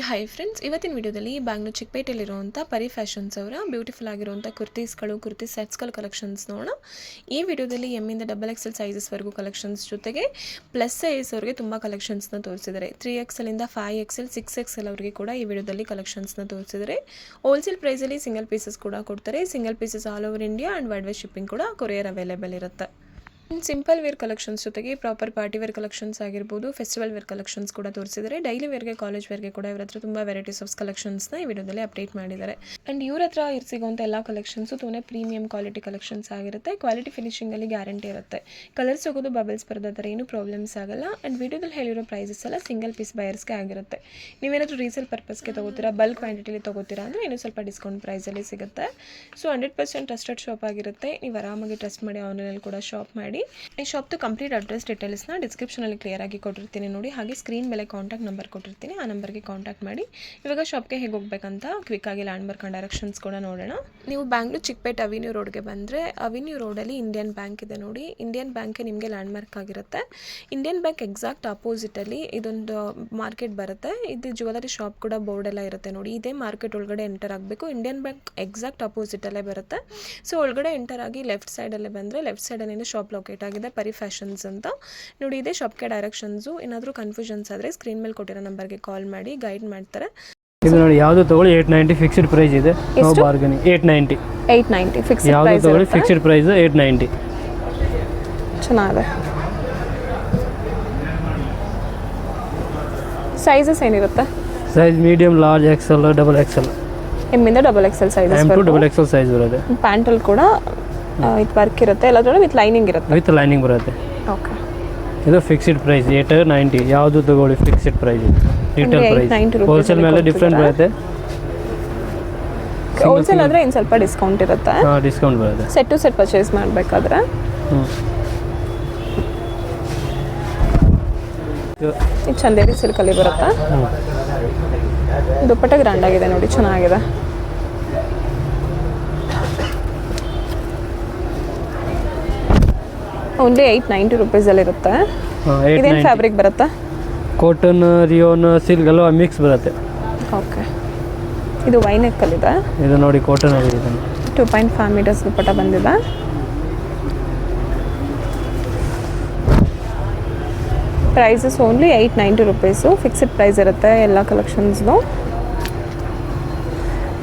Hi friends, ಇವತ್ತಿನ ವಿಡಿಯೋದಲ್ಲಿ ಬ್ಯಾಂಗ್ಳೂರ್ ಚಿಕ್ಕಪೇಟೆಯಲ್ಲಿರುವಂಥ ಪರಿ ಫ್ಯಾಷನ್ಸ್ ಅವರ ಬ್ಯೂಟಿಫುಲ್ ಆಗಿರುವಂಥ ಕುರ್ತೀಸ್ಗಳು, ಕುರ್ತಿ ಸೆಟ್ಸ್ಗಳ ಕಲೆಕ್ಷನ್ಸ್ ನೋಡೋಣ. ಈ ವಿಡಿಯೋದಲ್ಲಿ ಎಮ್ಮಿಂದ XXL ಸೈಜಸ್ವರೆಗೂ ಕಲೆಕ್ಷನ್ಸ್ ಜೊತೆಗೆ ಪ್ಲಸ್ ಸೈಜ್ ಅವರಿಗೆ ತುಂಬ ಕಲೆಕ್ಷನ್ಸ್ನ ತೋರಿಸಿದ್ದಾರೆ. 3XL ಇಂದ 5XL 6XL ಅವರಿಗೆ ಕೂಡ ಈ ವಿಡಿಯೋದಲ್ಲಿ ಕಲೆಕ್ಷನ್ಸ್ನ ತೋರಿಸಿದ್ದಾರೆ. ಹೋಲ್ಸೇಲ್ ಪ್ರೈಸಲ್ಲಿ ಸಿಂಗಲ್ ಪೀಸಸ್ ಕೂಡ ಕೊಡ್ತಾರೆ. Single pieces all over India and world wide shipping ಕೂಡ ಕೊರಿಯರ್ ಅವೈಲೇಬಲ್ ಇರುತ್ತೆ. ಸಿಂಪಲ್ ವೇರ್ ಕಲೆಕ್ಷನ್ಸ್ ಜೊತೆಗೆ ಪ್ರಾಪರ್ ಪಾರ್ಟಿ ವೇರ್ ಕಲೆಕ್ಷನ್ಸ್ ಆಗಿರ್ಬೋದು, ಫೆಸ್ಟಿವಲ್ ವೇರ್ ಕಲೆಕ್ಷನ್ಸ್ ಕೂಡ ತೋರಿಸಿದ್ದಾರೆ. ಡೈಲಿ ವೇರ್ಗೆ, ಕಾಲೇಜ್ ವೇರ್ಗೆ ಕೂಡ ಇವ್ರ ಹತ್ರ ತುಂಬ ವೆರೈಟೀಸ್ ಆಫ್ ಕಲೆಕ್ಷನ್ಸ್ನ ಈ ವಿಡಿಯೋದಲ್ಲಿ ಅಪ್ಡೇಟ್ ಮಾಡಿದ್ದಾರೆ. ಆ್ಯಂಡ್ ಇವ್ರ ಹತ್ರ ಸಿಗುವಂಥ ಎಲ್ಲ ಕಲೆಕ್ಷನ್ಸು ತುಂಬಾ ಪ್ರೀಮಿಯಂ ಕ್ವಾಲಿಟಿ ಕಲೆಕ್ಷನ್ಸ್ ಆಗಿರುತ್ತೆ. ಕ್ವಾಲಿಟಿ ಫಿನಿಶಿಂಗಲ್ಲಿ ಗ್ಯಾರಂಟಿ ಇರುತ್ತೆ. ಕಲರ್ಸ್ ಹೋಗೋದು, ಬಬಲ್ಸ್ ಬರೋದು, ಆ ಥರ ಏನೂ ಪ್ರಾಬ್ಲಮ್ಸ್ ಆಗಲ್ಲ. ಆ್ಯಂಡ್ ವಿಡಿಯೋದಲ್ಲಿ ಹೇಳಿರೋ ಪ್ರೈಸಸ್ ಎಲ್ಲ ಸಿಂಗಲ್ ಪೀಸ್ ಬಯರ್ಸ್ಗೆ ಆಗಿರುತ್ತೆ. ನೀವೇನಾದರೂ ರೀಸೇಲ್ ಪರ್ಪಸ್ಗೆ ತೊಗೋತೀರಾ, ಬಲ್ಕ್ ಕ್ವಾಂಟಿಟಿಲಿ ತೊಗೋತೀರಾ ಅಂದರೆ ಇನ್ನೂ ಸ್ವಲ್ಪ ಡಿಸ್ಕೌಂಟ್ ಪ್ರೈಸಲ್ಲಿ ಸಿಗುತ್ತೆ. ಸೊ 100% ಟ್ರಸ್ಟೆಡ್ ಶಾಪ್ ಆಗಿರುತ್ತೆ. ನೀವು ಆರಾಮಾಗಿ ಟ್ರಸ್ಟ್ ಮಾಡಿ ಆನ್ಲೈನಲ್ಲಿ ಕೂಡ ಶಾಪ್ ಮಾಡಿ. ಈ ಶಾಪ್ದು ಕಂಪ್ಲೀಟ್ ಅಡ್ರೆಸ್ ಡೀಟೇಲ್ಸ್ನ ಡಿಸ್ಕ್ರಿಪ್ಷನಲ್ಲಿ ಕ್ಲಿಯರ್ ಆಗಿ ಕೊಟ್ಟಿರ್ತೀನಿ ನೋಡಿ. ಹಾಗೆ ಸ್ಕ್ರೀನ್ ಮೇಲೆ ಕಾಂಟ್ಯಾಕ್ಟ್ ನಂಬರ್ ಕೊಟ್ಟಿರ್ತೀನಿ, ಆ ನಂಬರ್ಗೆ ಕಾಂಟ್ಯಾಕ್ಟ್ ಮಾಡಿ. ಇವಾಗ ಶಾಪ್ಗೆ ಹೇಗೆ ಹೋಗ್ಬೇಕಂತ ಕ್ವಿಕ್ಕಾಗಿ ಲ್ಯಾಂಡ್ ಮಾರ್ಕ್ ಆ್ಯಂಡ್ ಡೈರೆಕ್ಷನ್ಸ್ ಕೂಡ ನೋಡೋಣ. ನೀವು ಬ್ಯಾಂಗ್ಳೂರ್ ಚಿಕ್ಕಪೇಟೆ ಅವಿನ್ಯೂ ರೋಡ್ಗೆ ಬಂದರೆ ಅವಿನ್ಯೂ ರೋಡಲ್ಲಿ ಇಂಡಿಯನ್ ಬ್ಯಾಂಕ್ ಇದೆ ನೋಡಿ. ಇಂಡಿಯನ್ ಬ್ಯಾಂಕೇ ನಿಮಗೆ ಲ್ಯಾಂಡ್ ಮಾರ್ಕ್ ಆಗಿರುತ್ತೆ. ಇಂಡಿಯನ್ ಬ್ಯಾಂಕ್ ಎಕ್ಸಾಕ್ಟ್ ಆಪೋಸಿಟಲ್ಲಿ ಇದೊಂದು ಮಾರ್ಕೆಟ್ ಬರುತ್ತೆ. ಇದು ಜ್ಯುವೆಲರಿ ಶಾಪ್ ಕೂಡ ಬೋರ್ಡ್ ಎಲ್ಲ ಇರುತ್ತೆ ನೋಡಿ. ಇದೇ ಮಾರ್ಕೆಟ್ ಒಳಗಡೆ ಎಂಟರ್ ಆಗಬೇಕು. ಇಂಡಿಯನ್ ಬ್ಯಾಂಕ್ ಎಕ್ಸಾಕ್ಟ್ ಆಪೋಸಿಟಲ್ಲೇ ಬರುತ್ತೆ. ಸೊ ಒಳಗಡೆ ಎಂಟರ್ ಆಗಿ ಲೆಫ್ಟ್ ಸೈಡಲ್ಲೇ ಬಂದರೆ ಲೆಫ್ಟ್ ಸೈಡಲ್ಲಿ ಶಾಪ್ ಲೊಕೇಟ್ ಆಗಿದೆ, ಪರಿ ಫ್ಯಾಷನ್ಸ್ ಅಂತ ನೋಡಿ. ಇದೇ ಶಾಪ್ಗೆ ಡೈರೆಕ್ಷನ್ಸು. ಏನಾದರೂ ಕನ್ಫ್ಯೂಷನ್ಸ್ ಆದರೆ ಸ್ಕ್ರೀನ್ ಮೇಲೆ ಕೊಟ್ಟಿರೋ ನಂಬರ್ಗೆ ಕಾಲ್ ಮಾಡಿ, ಗೈಡ್ ಮಾಡ್ತಾರೆ. ಇದು ನೋಡಿ, ಯಾವುದು ತಗೊಳ್ಳಿ 890 ಫಿಕ್ಸ್ಡ್ ಪ್ರೈಸ್ ಇದೆ. No bargaining. 890 ಫಿಕ್ಸ್ಡ್ ಯಾವುದು ತಗೊಳ್ಳಿ ಫಿಕ್ಸ್ಡ್ ಪ್ರೈಸ್ 890. ಚೆನ್ನಾಗಿದೆ. ಸೈಜಸ್ ಏನಿರುತ್ತೆ? Size medium, large, XL, XXL. ಎಮ್ಮಿಂದ XXL size, M to XXL size ಬರುತ್ತೆ. ಪ್ಯಾಂಟಲ್ಲಿ ಕೂಡ ಇದು ವರ್ಕ್ ಇರುತ್ತೆ, ಎಲ್ಲದರಲ್ಲೂ ವಿತ್ ಲೈನಿಂಗ್ ಇರುತ್ತೆ. ವಿತ್ ಲೈನಿಂಗ್ ಬರುತ್ತೆ. ಓಕೆ. ಇದು ಫಿಕ್ಸ್ಡ್ ಪ್ರೈಸ್ 890. ಯಾವುದು ತಗೊಳ್ಳಿ fixed price. Retail price wholesale ಮೇಲೆ ಡಿಫ್ರೆಂಟ್ ಬರುತ್ತೆ. ಹೋಲ್ಸೇಲ್ ಆದರೆ ಇನ್ನು ಸ್ವಲ್ಪ ಡಿಸ್ಕೌಂಟ್ ಇರುತ್ತೆ. ಹಾಂ, ಡಿಸ್ಕೌಂಟ್ ಬರುತ್ತೆ. ಸೆಟ್ ಟು ಸೆಟ್ ಪರ್ಚೇಸ್ ಮಾಡಬೇಕಾದ್ರೆ. ಇದು ಚಂದೇರಿ ಸಿಲ್ಕಲ್ಲಿ ಬರುತ್ತೆ. ದುಪ್ಪಟ್ಟ ಗ್ರ್ಯಾಂಡ್ ಆಗಿದೆ ನೋಡಿ, ಚೆನ್ನಾಗಿದೆ. ಓನ್ಲಿ 890 ರುಪೀಸಲ್ಲಿರುತ್ತೆ. ಇದೇನು ಫ್ಯಾಬ್ರಿಕ್ ಬರುತ್ತೆ? ಕಾಟನ್, ರಿಯೋನ್, ಸಿಲ್ಕ್ ಎಲ್ಲ ಮಿಕ್ಸ್ ಬರುತ್ತೆ. ಓಕೆ. ಇದು ವೈನೆಕ್ಕಲ್ಲಿದೆ. ಇದು ನೋಡಿ, ಕಾಟನ್ ಅಲ್ಲಿ ಇದೆ. 2.5 ಮೀಟರ್ಸ್ ದುಪ್ಪಟ್ಟ ಬಂದಿದೆ. Prices only 890 rupees. Fixed price ಇರುತ್ತೆ ಎಲ್ಲ ಕಲೆಕ್ಷನ್ಸ್ದು.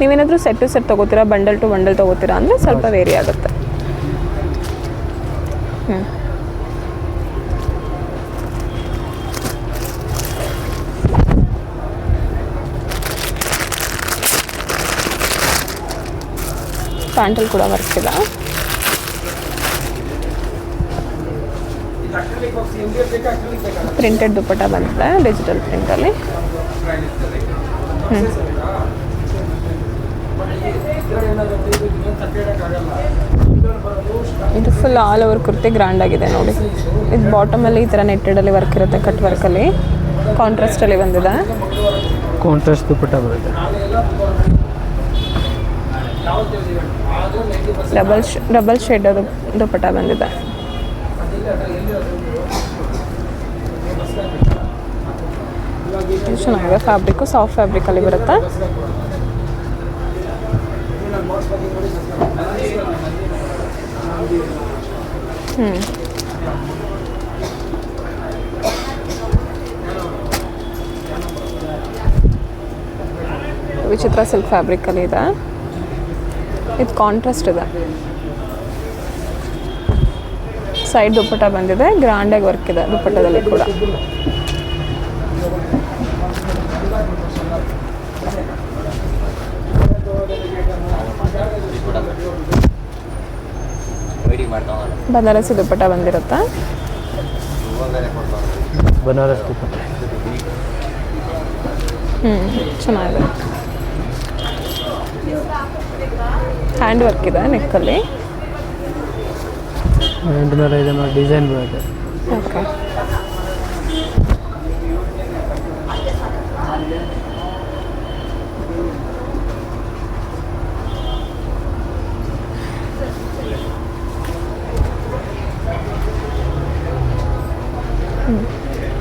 ನೀವೇನಾದರೂ ಸೆಟ್ ಟು ಸೆಟ್ ತೊಗೋತೀರಾ, ಬಂಡಲ್ ಟು ಬಂಡಲ್ ತೊಗೋತೀರಾ ಅಂದರೆ ಸ್ವಲ್ಪ ವೇರಿ ಆಗುತ್ತೆ. ಪ್ಯಾಂಟಲ್ಲಿ ಕೂಡ ವರ್ಕ್ ಇದೆ. ಪ್ರಿಂಟೆಡ್ ದುಪ್ಪಟ್ಟ ಬಂದಿದೆ, ಡಿಜಿಟಲ್ ಪ್ರಿಂಟಲ್ಲಿ. ಇದು full all over kurti grand ಆಗಿದೆ ನೋಡಿ. ಇದು ಬಾಟಮಲ್ಲಿ ಈ ಥರ ನೆಟ್ಟೆಡಲ್ಲಿ ವರ್ಕ್ ಇರುತ್ತೆ, ಕಟ್ ವರ್ಕಲ್ಲಿ. ಕಾಂಟ್ರಾಸ್ಟಲ್ಲಿ ಬಂದಿದೆ. ಕಾಂಟ್ರಾಸ್ಟ್ ದುಪ್ಪಟ್ಟ ಬರುತ್ತೆ. ಡಬಲ್ ಶೇಡ್ ದುಪ್ಪಟ್ಟ ಬಂದಿದೆ. ಇದು ಚೆನ್ನಾಗಿದೆ. ಫ್ಯಾಬ್ರಿಕ್ಕು ಸಾಫ್ಟ್ ಫ್ಯಾಬ್ರಿಕಲ್ಲಿ ಬರುತ್ತೆ. ವಿಚಿತ್ರ ಸಿಲ್ಕ್ ಫ್ಯಾಬ್ರಿಕಲ್ಲಿ ಇದೆ. ಇದು ಕಾಂಟ್ರಾಸ್ಟ್ ಇದೆ. ಸೈಡ್ ದುಪ್ಪಟ್ಟ ಬಂದಿದೆ, ಗ್ರ್ಯಾಂಡಾಗಿ ವರ್ಕ್ ಇದೆ ದುಪ್ಪಟ್ಟದಲ್ಲಿ ಕೂಡ. ಬನಾರಸಿ ದುಪ್ಪಟ್ಟ ಬಂದಿರುತ್ತೆ. ಬನಾರಸ್ ದುಪ್ಪಟ್ಟ ಚೆನ್ನಾಗಿದೆ. ಹ್ಯಾಂಡ್ ವರ್ಕ್ ಇದೆ ನೆಕ್ಕಲ್ಲಿ. ಹ್ಯಾಂಡ್ ಮೇಲೆ ಇದೆ ನೋಡಿ, ಡಿಸೈನ್ ಬರುತ್ತೆ. ಓಕೆ.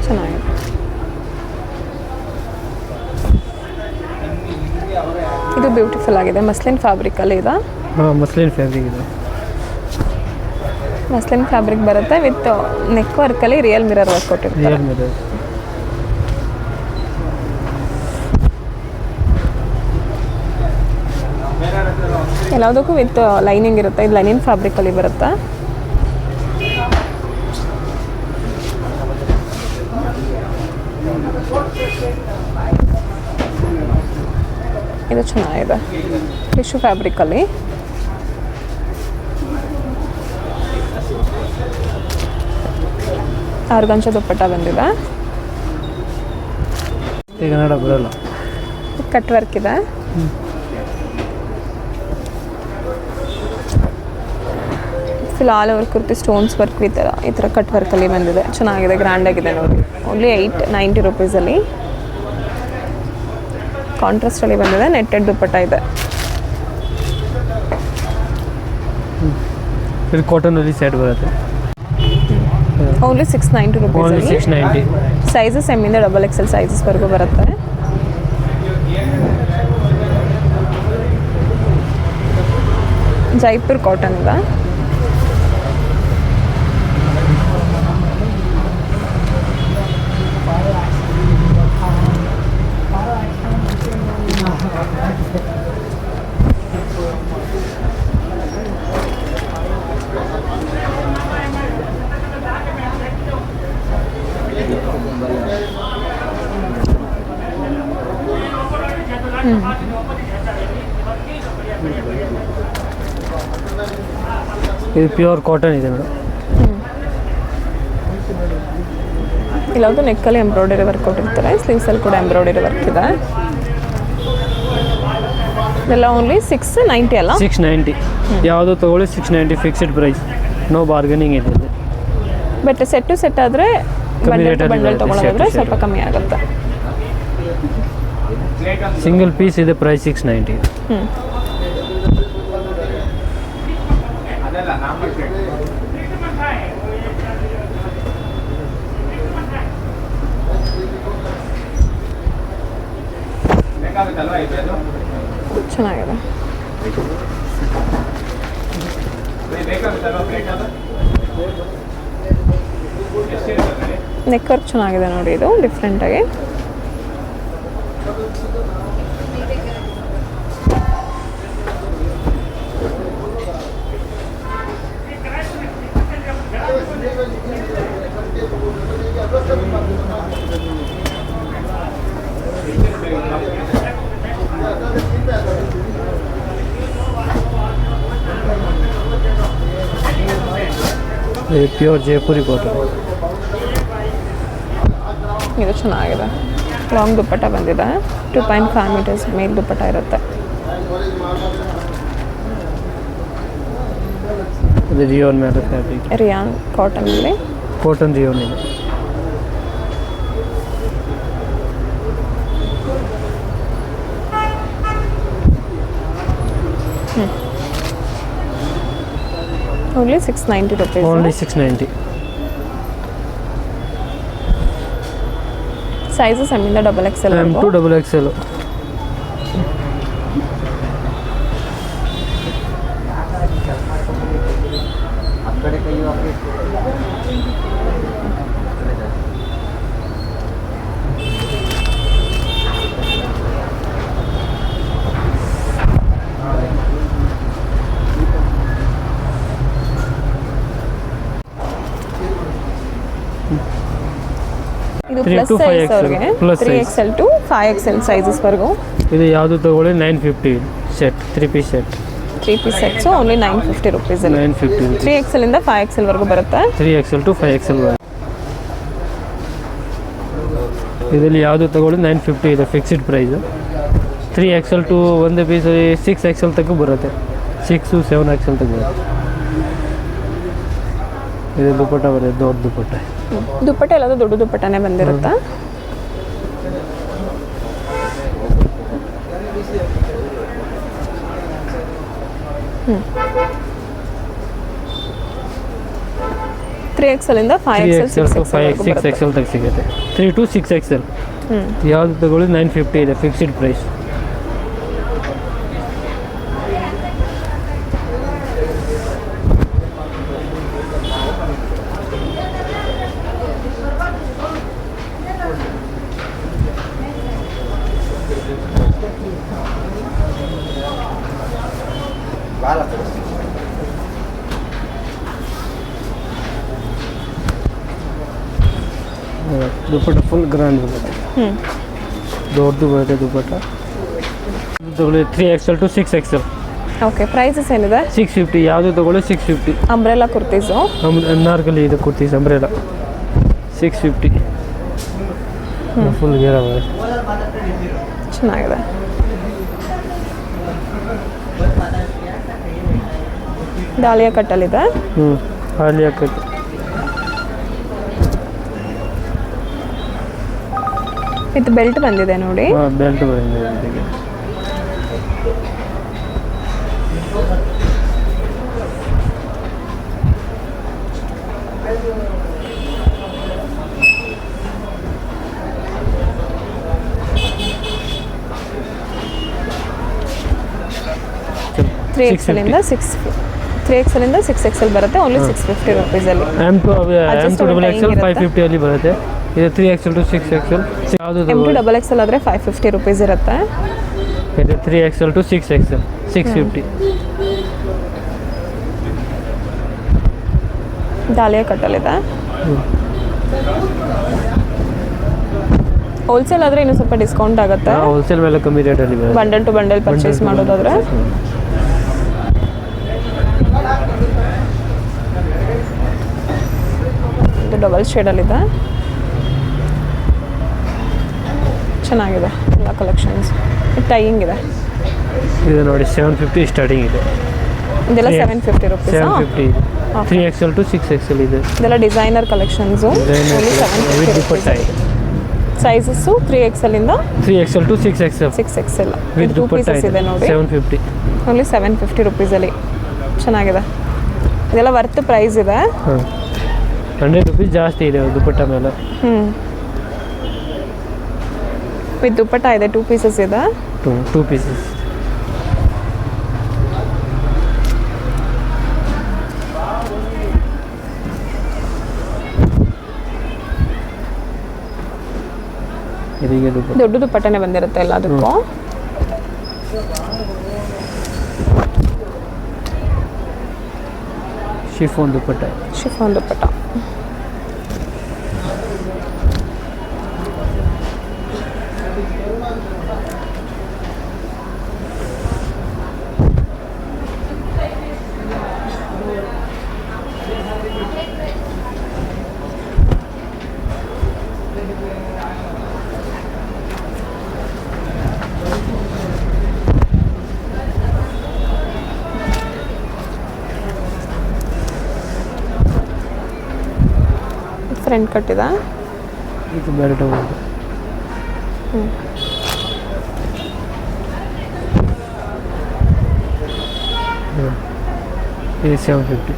ಚೆನ್ನಾಗಿದೆ. ಇದು ಬ್ಯೂಟಿಫುಲ್ ಆಗಿದೆ, ಮಸ್ಲಿನ್ ಫ್ಯಾಬ್ರಿಕಲ್ಲಿ ಇದೆ. ಹಾಂ, ಮಸ್ಲಿನ್ ಫ್ಯಾಬ್ರಿಕ್ ಇದೆ. ಮಸ್ಲಿನ್ ಫ್ಯಾಬ್ರಿಕ್ ಬರುತ್ತೆ ವಿತ್ ನೆಕ್ ವರ್ಕಲ್ಲಿ ರಿಯಲ್ ಮಿರರ್ ವರ್ಕ್ ಕೊಟ್ಟಿರ್ತಾರೆ. Real mirror. ಎಲ್ಲದಕ್ಕೂ ವಿತ್ ಲೈನಿಂಗ್ ಇರುತ್ತೆ. ಇದು ಲೈನಿಂಗ್ ಫ್ಯಾಬ್ರಿಕಲ್ಲಿ ಬರುತ್ತೆ. ಇದು ಚೆನ್ನಾಗಿದೆ, ಟಿಶ್ಯೂ ಫ್ಯಾಬ್ರಿಕಲ್ಲಿ. ಆರ್ಗಂಜ ದುಪ್ಪಟ್ಟ ಬಂದಿದೆ. ಈಗ ಕನ್ನಡ ಬರಲ್ಲ. ಕಟ್ ವರ್ಕ್ ಇದೆ. Full all over kurti stones work ಈ ಥರ ಕಟ್ ವರ್ಕಲ್ಲಿ ಬಂದಿದೆ. ಚೆನ್ನಾಗಿದೆ, ಗ್ರ್ಯಾಂಡಾಗಿದೆ ನೋಡಿ. ಓನ್ಲಿ 890 ರುಪೀಸಲ್ಲಿ ಕಾಂಟ್ರಾಸ್ಟಲ್ಲಿ ಬಂದಿದೆ. ನೆಟ್ಟೆಡ್ ದುಪ್ಪಟ್ಟ ಇದೆ. ಇದು ಕಾಟನಲ್ಲಿ ಸೆಟ್ ಬರುತ್ತೆ. Only 690 only rupees. 690. ಸೈಜಸ್ ಎಮ್ಮಿಂದ XXL ಸೈಜಸ್ವರೆಗೂ ಬರುತ್ತೆ. ಜೈಪುರ್ ಕಾಟನ್ ಇದೆ. ಇದು ಪ್ಯೂರ್ ಕಾಟನ್ ಇದೆ ಮೇಡಮ್. ಇಲ್ಲೊಂದು ನೆಕ್ಕಲ್ಲಿ ಎಂಬ್ರಾಯ್ಡರಿ ವರ್ಕ್ ಕೊಟ್ಟಿರ್ತಾರೆ. ಸ್ಲೀವ್ಸಲ್ಲಿ ಕೂಡ ಎಂಬ್ರಾಯ್ಡರಿ ವರ್ಕ್ ಇದೆ. ಇದೆಲ್ಲ ಓನ್ಲಿ 690 ಅಲ್ಲ? 690. ಯಾವುದು ತೊಗೊಳ್ಳಿ 690 ಫಿಕ್ಸ್ಡ್ ಪ್ರೈಸ್, ನೋ ಬಾರ್ಗನಿಂಗ್ ಇದೆ. ಬಟ್ ಸೆಟ್ ಟು ಸೆಟ್ ಆದರೆ ಬಂಡಲ್ ತೊಗೊಳ್ಳೋದಾದ್ರೆ ಸ್ವಲ್ಪ ಕಮ್ಮಿ ಆಗುತ್ತೆ. ಸಿಂಗಲ್ ಪೀಸ್ ಇದೆ ಪ್ರೈಸ್ 690. ಚೆನ್ನಾಗಿದೆ. ನೆಕ್ ವರ್ಕ್ ಚೆನ್ನಾಗಿದೆ ನೋಡಿ, ಇದು ಡಿಫ್ರೆಂಟಾಗಿ. Pure Jaipuri cotton. ಇದು ಚೆನ್ನಾಗಿದೆ. ಲಾಂಗ್ ದುಪ್ಪಟ್ಟ ಬಂದಿದೆ. 2.5 ಮೀಟರ್ಸ್ ಮೇಲ್ ದುಪ್ಪಟ್ಟ ಇರುತ್ತೆ. ಇದು ರಿಯೋನ್ ಮೇಲೆ ಫ್ಯಾಬ್ರಿಕ್. ರಿಯಾನ್ ಕಾಟನಲ್ಲಿ. ಕಾಟನ್ ರಿಯೋನ್ ಇದೆ. Only 690 rupees. ಓನ್ಲಿ 690. ಸೈಜಸ್ ಎಮ್ಮಿಂದ XXL. M to XXL. ಇದು ಪ್ಲಸ್ ಸೈಜ್ ಅವರಿಗೆ 3XL to 5XL ಸೈಜಸ್ವರೆಗೂ. ಇದು ಯಾವುದು ತಗೊಳ್ಳಿ 950 set, 3 piece set. 3 piece sets only 950 rupees. 950. 3XL ಇಂದ 5XL ವರೆಗೂ ಬರುತ್ತೆ. 3XL to 5XL. ಇದರಲ್ಲಿ ಯಾವುದು ತಗೊಳ್ಳಿ 950 ಇದೆ ಫಿಕ್ಸ್ಡ್ ಪ್ರೈಸು. 3XL to ಒಂದು ಪೀಸ್ 6XL ತನಕ ಬರುತ್ತೆ. 6 7XL ತನಕ ಬರುತ್ತೆ. ಇದು ದುಪ್ಪಟ್ಟ ಬರುತ್ತೆ, ದೊಡ್ಡ ದುಪ್ಪಟ್ಟ. ದುಪ್ಪಟ್ಟ ಎಲ್ಲದು ದೊಡ್ಡ ದುಪ್ಪಟ್ಟನೇ ಬಂದಿರುತ್ತೆ. ತ್ರೀ ಎಕ್ಸೆಲ್ ಇಂದ 5XL 6XL ತನಕ ಸಿಗುತ್ತೆ. 3 to 6XL. ಯಾವುದು ತಗೊಳ್ಳಿ 950 ಇದೆ ಫಿಕ್ಸ್ಡ್ ಪ್ರೈಸ್. ದುಪ್ಪಟ್ಟ ಫುಲ್ ಗ್ರ್ಯಾಂಡ್ ಬರುತ್ತೆ, ಹ್ಞೂ ದೊಡ್ಡದು ಬರುತ್ತೆ ದುಪ್ಪಟ್ಟ. ತಗೊಳ್ಳಿ 3XL to 6XL, okay. Prices ಏನಿದೆ? 650. ಯಾವುದು ತಗೊಳ್ಳಿ 650. ಅಂಬ್ರೆಲಾ ಕುರ್ತೀಸು. ಅನಾರ್ಕಲಿ ಇದು ಕುರ್ತೀಸ್ ಅಂಬ್ರೆಲಾ 650. ಫುಲ್ ಗೇರ ಚೆನ್ನಾಗಿದೆ. ಡಾಲಿಯಾ ಕಟ್ಟಲ್ಲಿದೆ. ಆಲಿಯಾ ಕಟ್. ಇದು ಬೆಲ್ಟ್ ಬಂದಿದೆ ನೋಡಿ. ಬೆಲ್ಟ್ ಬಂದಿದೆ ಇದಕ್ಕೆ. ತ್ರೀ ಎಕ್ಸೆಲಿಂದ 6XL ಬರುತ್ತೆ. ಓನ್ಲಿ 650 ರುಪೀಸಲ್ಲಿ. M2XL 550 ಅಲ್ಲಿ ಬರುತ್ತೆ. ಇದು 3XL to 6XL. ಯಾವುದು M2XL ಆದರೆ 550 ರುಪೀಸ್ ಇರುತ್ತೆ. ಇದು 3XL to 6XL 650. Dahlia ಕಟ್ಟಲ್ಲಿದೆ. Wholesale ಆದರೆ ಇನ್ನೂ ಸ್ವಲ್ಪ ಡಿಸ್ಕೌಂಟ್ ಆಗುತ್ತೆ. ಹೋಲ್ಸೇಲ್ ಮೇಲೆ ಕಮ್ಮಿ ರೇಟಲ್ಲಿ ಬರುತ್ತೆ. ಬಂಡಲ್ ಟು ಬಂಡಲ್ ಪರ್ಚೇಸ್ ಮಾಡೋದಾದ್ರೆ. ಇದು ಡಬಲ್ ಶೇಡಲ್ಲಿದೆ, ಚೆನ್ನಾಗಿದೆ ಎಲ್ಲ ಕಲೆಕ್ಷನ್ಸ್. ಟೈಯಿಂಗ್ ಇದೆ. ಇದು ನೋಡಿ 750 ಸ್ಟಾರ್ಟಿಂಗ್ ಇದೆ. ಇದೆಲ್ಲ 750 ರುಪೀಸ್. 750 ಇದೆ. 3XL to 6XL ಇದೆ. ಇದೆಲ್ಲ ಡಿಸೈನರ್ ಕಲೆಕ್ಷನ್ಸು. ಸೈಜಸ್ಸು 3XL ಇಂದ 3XL to 6XL 6XL with two pieces ಇದೆ ನೋಡಿ. 750. ಓನ್ಲಿ 750 ರುಪೀಸಲ್ಲಿ ಚೆನ್ನಾಗಿದೆ. ಇದೆಲ್ಲ ವರ್ತ್ ಪ್ರೈಸ್ ಇದೆ. 100 ರುಪೀಸ್ ಜಾಸ್ತಿ ಇದೆ ದುಪ್ಪಟ್ಟ ಮೇಲೆ. ವಿತ್ ದುಪ್ಪಟ್ಟ ಇದೆ. 2 ಪೀಸಸ್ ಇದೆ. 2 ಪೀಸಸ್. ಇದೀಗ ದೊಡ್ಡ ದುಪ್ಪಟ್ಟನೆ ಬಂದಿರುತ್ತೆ ಎಲ್ಲದಕ್ಕೂ. ಶಿಫಾನ್ ದುಪ್ಪಟ್ಟ. ಶಿಫಾನ್ ದುಪ್ಪಟ್ಟ. ಫ್ರಂಟ್ ಕಟ್ಟಿದೆ. ಇದು ಬೇರೆ ಟವಲ್. ಇದು 750.